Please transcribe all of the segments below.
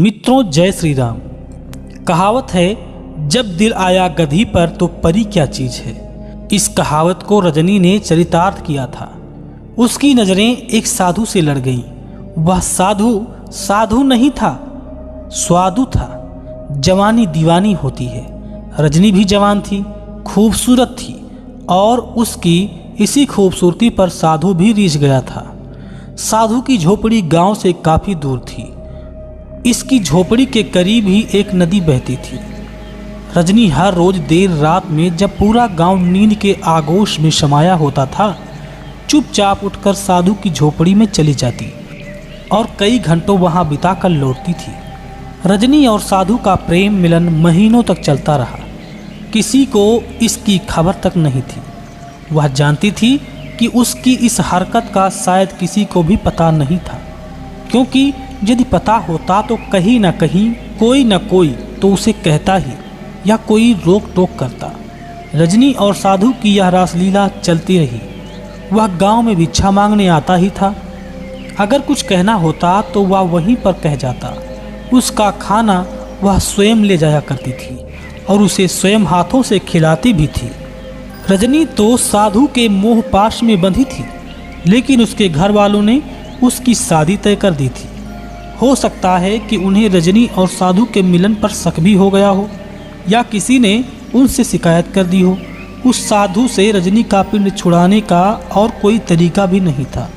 मित्रों, जय श्री राम। कहावत है, जब दिल आया गधी पर तो परी क्या चीज़ है। इस कहावत को रजनी ने चरितार्थ किया था। उसकी नज़रें एक साधु से लड़ गईं। वह साधु नहीं था, स्वादु था। जवानी दीवानी होती है। रजनी भी जवान थी, खूबसूरत थी, और उसकी इसी खूबसूरती पर साधु भी रीझ गया था। साधु की झोपड़ी गांव से काफ़ी दूर थी। इसकी झोपड़ी के करीब ही एक नदी बहती थी। रजनी हर रोज देर रात में, जब पूरा गांव नींद के आगोश में समाया होता था, चुपचाप उठकर साधु की झोपड़ी में चली जाती और कई घंटों वहां बिताकर लौटती थी। रजनी और साधु का प्रेम मिलन महीनों तक चलता रहा। किसी को इसकी खबर तक नहीं थी। वह जानती थी कि उसकी इस हरकत का शायद किसी को भी पता नहीं था, क्योंकि यदि पता होता तो कहीं न कहीं कोई न कोई तो उसे कहता ही, या कोई रोक टोक करता। रजनी और साधु की यह रासलीला चलती रही। वह गांव में भिक्षा मांगने आता ही था। अगर कुछ कहना होता तो वह वहीं पर कह जाता। उसका खाना वह स्वयं ले जाया करती थी और उसे स्वयं हाथों से खिलाती भी थी। रजनी तो साधु के मोह पाश में बंधी थी, लेकिन उसके घर वालों ने उसकी शादी तय कर दी थी। हो सकता है कि उन्हें रजनी और साधु के मिलन पर शक भी हो गया हो, या किसी ने उनसे शिकायत कर दी हो। उस साधु से रजनी का पिंड छुड़ाने का और कोई तरीका भी नहीं था।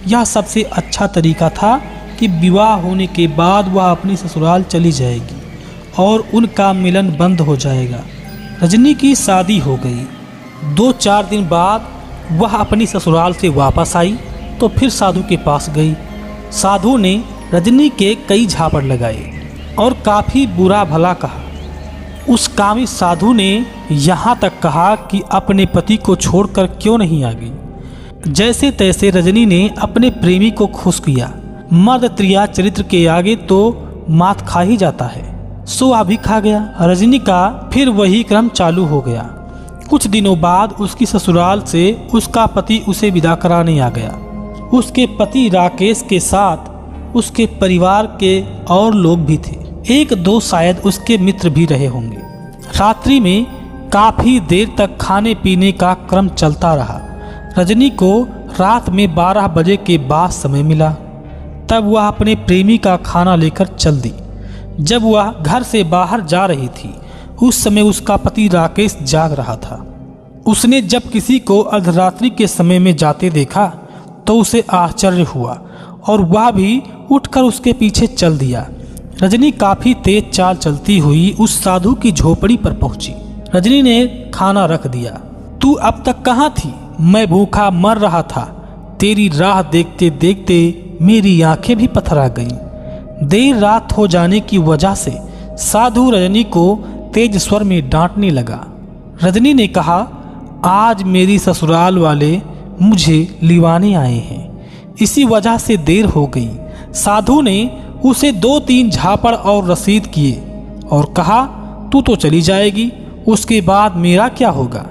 यह सबसे अच्छा तरीका था कि विवाह होने के बाद वह अपनी ससुराल चली जाएगी और उनका मिलन बंद हो जाएगा। रजनी की शादी हो गई। 2-4 दिन बाद वह अपनी ससुराल से वापस आई तो फिर साधु के पास गई। साधु ने रजनी के कई झापड़ लगाए और काफ़ी बुरा भला कहा। उस कामी साधु ने यहाँ तक कहा कि अपने पति को छोड़कर क्यों नहीं आ गई। जैसे तैसे रजनी ने अपने प्रेमी को खुश किया। मर्द त्रिया चरित्र के आगे तो मात खा ही जाता है, सो आ भी खा गया। रजनी का फिर वही क्रम चालू हो गया। कुछ दिनों बाद उसकी ससुराल से उसका पति उसे विदा कराने आ गया। उसके पति राकेश के साथ उसके परिवार के और लोग भी थे। 1-2 शायद उसके मित्र भी रहे होंगे। रात्रि में काफ़ी देर तक खाने पीने का क्रम चलता रहा। रजनी को रात में 12 बजे के बाद समय मिला। तब वह अपने प्रेमी का खाना लेकर चल दी। जब वह घर से बाहर जा रही थी, उस समय उसका पति राकेश जाग रहा था। उसने जब किसी को अर्धरात्रि के समय में जाते देखा तो उसे आश्चर्य हुआ और वह भी उठकर उसके पीछे चल दिया। रजनी काफ़ी तेज चाल चलती हुई उस साधु की झोपड़ी पर पहुंची। रजनी ने खाना रख दिया। तू अब तक कहाँ थी? मैं भूखा मर रहा था। तेरी राह देखते देखते मेरी आंखें भी पथरा गईं। देर रात हो जाने की वजह से साधु रजनी को तेज स्वर में डांटने लगा। रजनी ने कहा, आज मेरी ससुराल वाले मुझे लिवाने आए हैं, इसी वजह से देर हो गई। साधु ने उसे 2-3 झापड़ और रसीद किए और कहा, तू तो चली जाएगी, उसके बाद मेरा क्या होगा?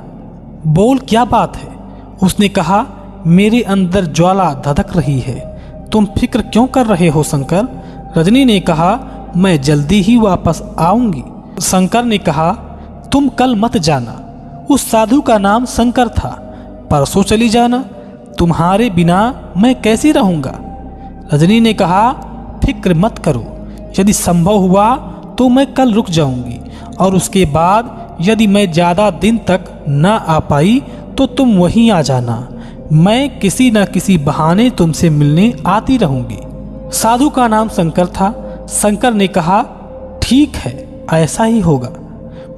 बोल, क्या बात है? उसने कहा, मेरे अंदर ज्वाला धधक रही है। तुम फिक्र क्यों कर रहे हो शंकर? रजनी ने कहा, मैं जल्दी ही वापस आऊंगी। शंकर ने कहा, तुम कल मत जाना। उस साधु का नाम शंकर था। परसों चली जाना। तुम्हारे बिना मैं कैसे रहूँगा? रजनी ने कहा, फिक्र मत करो। यदि संभव हुआ तो मैं कल रुक जाऊंगी, और उसके बाद यदि मैं ज़्यादा दिन तक न आ पाई तो तुम वहीं आ जाना। मैं किसी न किसी बहाने तुमसे मिलने आती रहूंगी। साधु का नाम शंकर था। शंकर ने कहा, ठीक है, ऐसा ही होगा।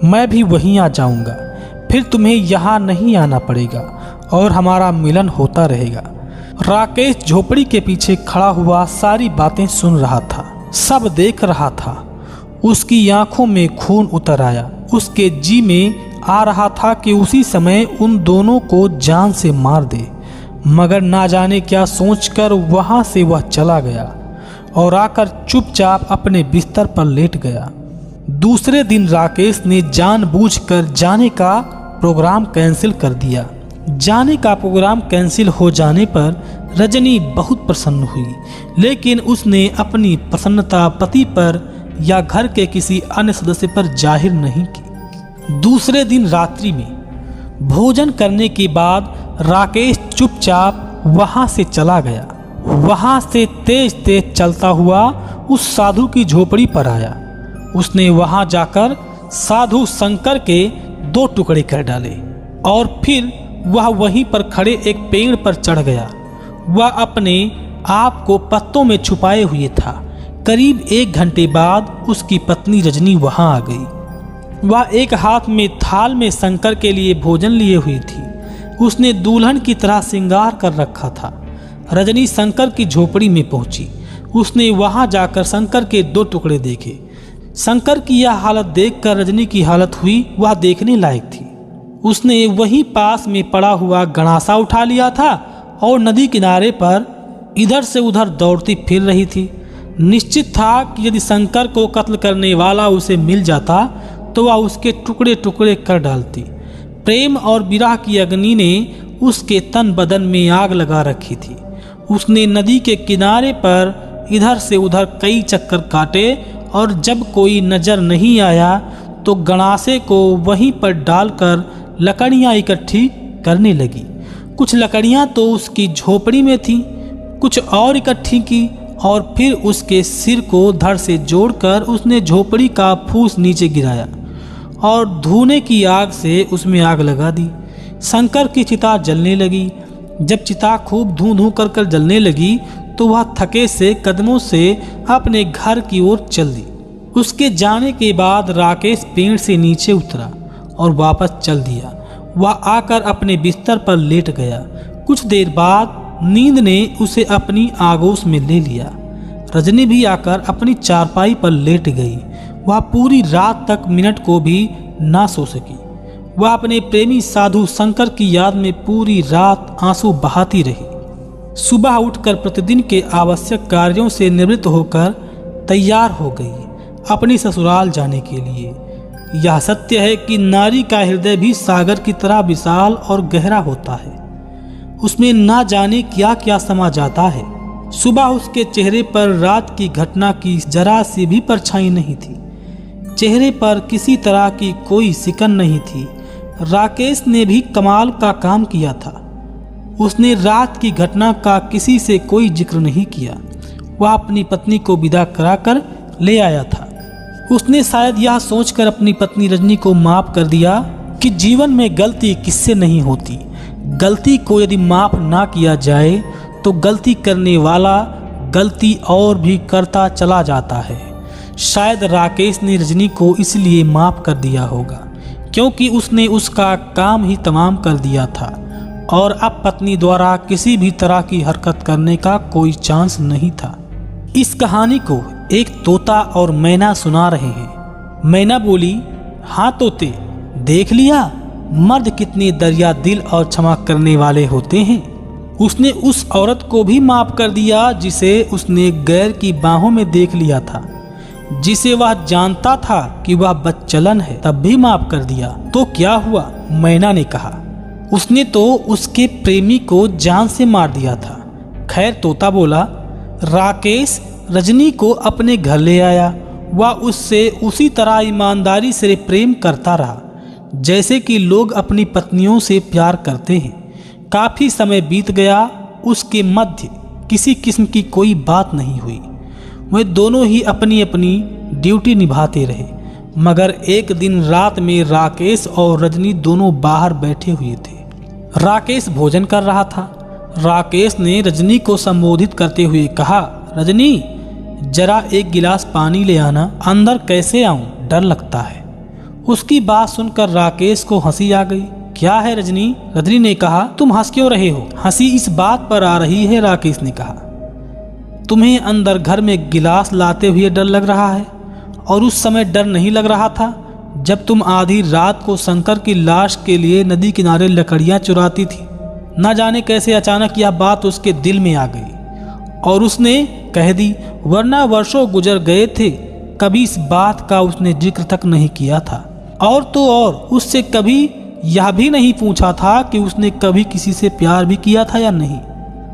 मैं भी वहीं आ जाऊंगा। फिर तुम्हें यहाँ नहीं आना पड़ेगा और हमारा मिलन होता रहेगा। राकेश झोपड़ी के पीछे खड़ा हुआ सारी बातें सुन रहा था, सब देख रहा था। उसकी आंखों में खून उतर आया। उसके जी में आ रहा था कि उसी समय उन दोनों को जान से मार दे, मगर ना जाने क्या सोचकर वहां से वह चला गया और आकर चुपचाप अपने बिस्तर पर लेट गया। दूसरे दिन राकेश ने जानबूझकर जाने का प्रोग्राम कैंसिल कर दिया। जाने का प्रोग्राम कैंसिल हो जाने पर रजनी बहुत प्रसन्न हुई, लेकिन उसने अपनी प्रसन्नता पति पर या घर के किसी अन्य सदस्य पर जाहिर नहीं की। दूसरे दिन रात्रि में भोजन करने के बाद राकेश चुपचाप वहां से चला गया। वहां से तेज तेज चलता हुआ उस साधु की झोपड़ी पर आया। उसने वहां जाकर साधु शंकर के 2 टुकड़े कर डाले और फिर वह वहीं पर खड़े एक पेड़ पर चढ़ गया। वह अपने आप को पत्तों में छुपाए हुए था। करीब 1 घंटे बाद उसकी पत्नी रजनी वहां आ गई। वह एक हाथ में थाल में शंकर के लिए भोजन लिए हुई थी। उसने दुल्हन की तरह श्रृंगार कर रखा था। रजनी शंकर की झोपड़ी में पहुंची। उसने वहां जाकर शंकर के 2 टुकड़े देखे। शंकर की यह हालत देखकर रजनी की हालत हुई वह देखने लायक थी। उसने वहीं पास में पड़ा हुआ गणासा उठा लिया था और नदी किनारे पर इधर से उधर दौड़ती फिर रही थी। निश्चित था कि यदि शंकर को कत्ल करने वाला उसे मिल जाता तो वह उसके टुकड़े टुकड़े कर डालती। प्रेम और विरह की अग्नि ने उसके तन बदन में आग लगा रखी थी। उसने नदी के किनारे पर इधर से उधर कई चक्कर काटे और जब कोई नजर नहीं आया तो गणासे को वहीं पर डालकर लकड़ियां इकट्ठी करने लगी। कुछ लकड़ियां तो उसकी झोपड़ी में थीं, कुछ और इकट्ठी की और फिर उसके सिर को धड़ से जोड़कर उसने झोपड़ी का फूस नीचे गिराया और धुएं की आग से उसमें आग लगा दी। शंकर की चिता जलने लगी। जब चिता खूब धूं धूं कर कर जलने लगी तो वह थके से कदमों से अपने घर की ओर चल दी। उसके जाने के बाद राकेश पेड़ से नीचे उतरा और वापस चल दिया। वह आकर अपने बिस्तर पर लेट गया। कुछ देर बाद नींद ने उसे अपनी आगोश में ले लिया। रजनी भी आकर अपनी चारपाई पर लेट गई। वह पूरी रात तक मिनट को भी ना सो सकी। वह अपने प्रेमी साधु शंकर की याद में पूरी रात आंसू बहाती रही। सुबह उठकर प्रतिदिन के आवश्यक कार्यों से निवृत्त होकर तैयार हो गई अपनी ससुराल जाने के लिए। यह सत्य है कि नारी का हृदय भी सागर की तरह विशाल और गहरा होता है। उसमें ना जाने क्या क्या समा जाता है। सुबह उसके चेहरे पर रात की घटना की जरा सी भी परछाई नहीं थी। चेहरे पर किसी तरह की कोई सिकन नहीं थी। राकेश ने भी कमाल का काम किया था। उसने रात की घटना का किसी से कोई जिक्र नहीं किया। वह अपनी पत्नी को विदा कराकर ले आया था। उसने शायद यह सोचकर अपनी पत्नी रजनी को माफ कर दिया कि जीवन में गलती किससे नहीं होती। गलती को यदि माफ ना किया जाए तो गलती करने वाला गलती और भी करता चला जाता है। शायद राकेश ने रजनी को इसलिए माफ कर दिया होगा क्योंकि उसने उसका काम ही तमाम कर दिया था और अब पत्नी द्वारा किसी भी तरह की हरकत करने का कोई चांस नहीं था। इस कहानी को एक तोता और मैना सुना रहे हैं। मैना बोली, हाँ तोते, देख लिया मर्द कितने दरिया दिल और क्षमा करने वाले होते हैं। उसने उस औरत को भी माफ कर दिया जिसे उसने गैर की बाहों में देख लिया था, जिसे वह जानता था कि वह बदचलन है, तब भी माफ कर दिया। तो क्या हुआ? मैना ने कहा, उसने तो उसके प्रेमी को जान से मार दिया था। खैर, तोता बोला, राकेश रजनी को अपने घर ले आया। वह उससे उसी तरह ईमानदारी से प्रेम करता रहा जैसे कि लोग अपनी पत्नियों से प्यार करते हैं। काफी समय बीत गया, उसके मध्य किसी किस्म की कोई बात नहीं हुई। वे दोनों ही अपनी अपनी ड्यूटी निभाते रहे। मगर एक दिन रात में राकेश और रजनी दोनों बाहर बैठे हुए थे। राकेश भोजन कर रहा था। राकेश ने रजनी को संबोधित करते हुए कहा, रजनी जरा एक गिलास पानी ले आना। अंदर कैसे आऊं? डर लगता है। उसकी बात सुनकर राकेश को हंसी आ गई। क्या है रजनी? रजनी ने कहा, तुम हंस क्यों रहे हो? हंसी इस बात पर आ रही है, राकेश ने कहा, तुम्हें अंदर घर में गिलास लाते हुए डर लग रहा है और उस समय डर नहीं लग रहा था जब तुम आधी रात को शंकर की लाश के लिए नदी किनारे लकड़ियां चुराती थी। न जाने कैसे अचानक यह बात उसके दिल में आ गई और उसने कह दी, वरना वर्षों गुजर गए थे, कभी इस बात का उसने जिक्र तक नहीं किया था। और तो और उससे कभी यह भी नहीं पूछा था कि उसने कभी किसी से प्यार भी किया था या नहीं।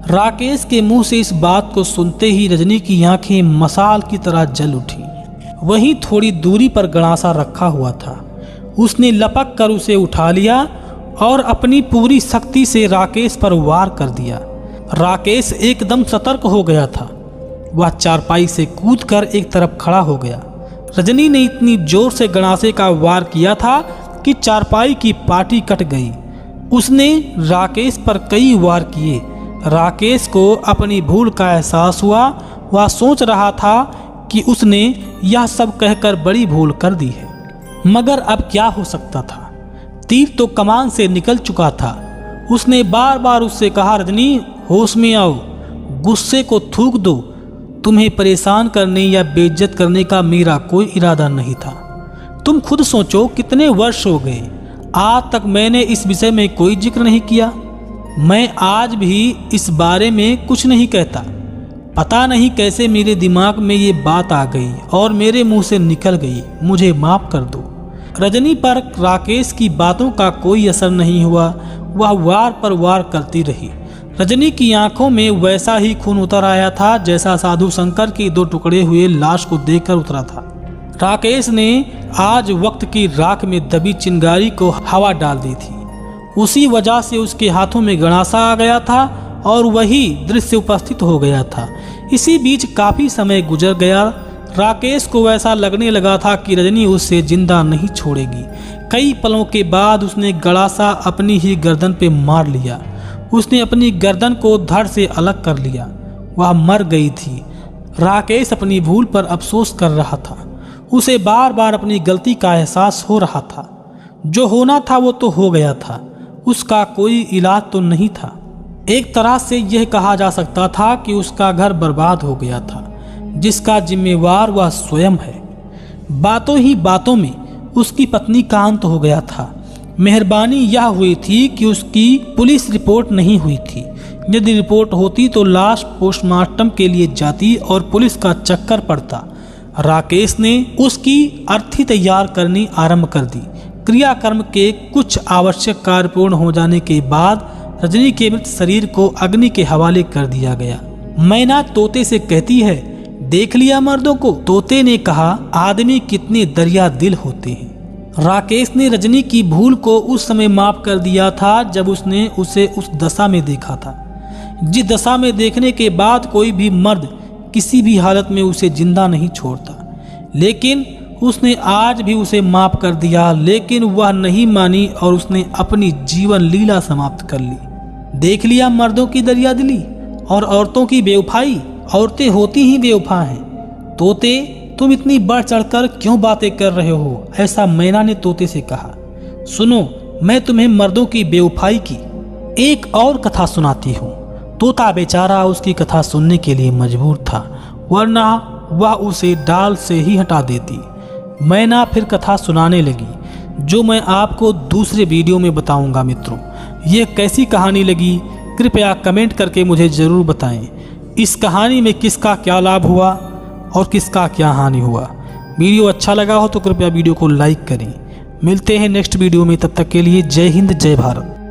राकेश के मुंह से इस बात को सुनते ही रजनी की आंखें मसाल की तरह जल उठी। वहीं थोड़ी दूरी पर गणासा रखा हुआ था। उसने लपक कर उसे उठा लिया और अपनी पूरी शक्ति से राकेश पर वार कर दिया। राकेश एकदम सतर्क हो गया था। वह चारपाई से कूदकर एक तरफ खड़ा हो गया। रजनी ने इतनी जोर से गणासे का वार किया था कि चारपाई की पाटी कट गई। उसने राकेश पर कई वार किए। राकेश को अपनी भूल का एहसास हुआ। वह सोच रहा था कि उसने यह सब कहकर बड़ी भूल कर दी है, मगर अब क्या हो सकता था। तीर तो कमान से निकल चुका था। उसने बार बार उससे कहा, रजनी होश में आओ, गुस्से को थूक दो। तुम्हें परेशान करने या बेइज्जत करने का मेरा कोई इरादा नहीं था। तुम खुद सोचो, कितने वर्ष हो गए, आज तक मैंने इस विषय में कोई जिक्र नहीं किया। मैं आज भी इस बारे में कुछ नहीं कहता। पता नहीं कैसे मेरे दिमाग में ये बात आ गई और मेरे मुंह से निकल गई। मुझे माफ कर दो। रजनी पर राकेश की बातों का कोई असर नहीं हुआ। वह वार पर वार करती रही। रजनी की आंखों में वैसा ही खून उतर आया था जैसा साधु शंकर की 2 टुकड़े हुए लाश को देखकर उतरा था। राकेश ने आज वक्त की राख में दबी चिंगारी को हवा डाल दी थी। उसी वजह से उसके हाथों में गणासा आ गया था और वही दृश्य उपस्थित हो गया था। इसी बीच काफी समय गुजर गया। राकेश को वैसा लगने लगा था कि रजनी उससे जिंदा नहीं छोड़ेगी। कई पलों के बाद उसने गणासा अपनी ही गर्दन पे मार लिया। उसने अपनी गर्दन को धड़ से अलग कर लिया। वह मर गई थी। राकेश अपनी भूल पर अफसोस कर रहा था। उसे बार बार अपनी गलती का एहसास हो रहा था। जो होना था वो तो हो गया था। उसका कोई इलाज तो नहीं था। एक तरह से यह कहा जा सकता था कि उसका घर बर्बाद हो गया था, जिसका जिम्मेवार वह स्वयं है। बातों ही बातों में उसकी पत्नी का अंत हो गया था। मेहरबानी यह हुई थी कि उसकी पुलिस रिपोर्ट नहीं हुई थी। यदि रिपोर्ट होती तो लाश पोस्टमार्टम के लिए जाती और पुलिस का चक्कर पड़ता। राकेश ने उसकी अर्थी तैयार करनी आरंभ कर दी। क्रियाकर्म के कुछ आवश्यक कार्य पूर्ण हो जाने के बाद रजनी के मृत शरीर को अग्नि के हवाले कर दिया गया। मैना तोते से कहती है, देख लिया मर्दों को। तोते ने कहा, आदमी कितने दरिया दिल होते हैं। राकेश ने रजनी की भूल को उस समय माफ कर दिया था जब उसने उसे उस दशा में देखा था, जिस दशा में देखने के बाद कोई भी मर्द किसी भी हालत में उसे जिंदा नहीं छोड़ता। लेकिन उसने आज भी उसे माफ कर दिया, लेकिन वह नहीं मानी और उसने अपनी जीवन लीला समाप्त कर ली। देख लिया मर्दों की दरिया दिली और औरतों की बेवफाई। औरतें होती ही बेवफा हैं। तोते, तुम इतनी बढ़ चढ़कर क्यों बातें कर रहे हो, ऐसा मैना ने तोते से कहा। सुनो, मैं तुम्हें मर्दों की बेवफाई की एक और कथा सुनाती हूँ। तोता बेचारा उसकी कथा सुनने के लिए मजबूर था, वरना वह उसे डाल से ही हटा देती। मैना फिर कथा सुनाने लगी, जो मैं आपको दूसरे वीडियो में बताऊंगा। मित्रों, ये कैसी कहानी लगी कृपया कमेंट करके मुझे ज़रूर बताएं। इस कहानी में किसका क्या लाभ हुआ और किसका क्या हानि हुआ। वीडियो अच्छा लगा हो तो कृपया वीडियो को लाइक करें। मिलते हैं नेक्स्ट वीडियो में, तब तक के लिए जय हिंद जय भारत।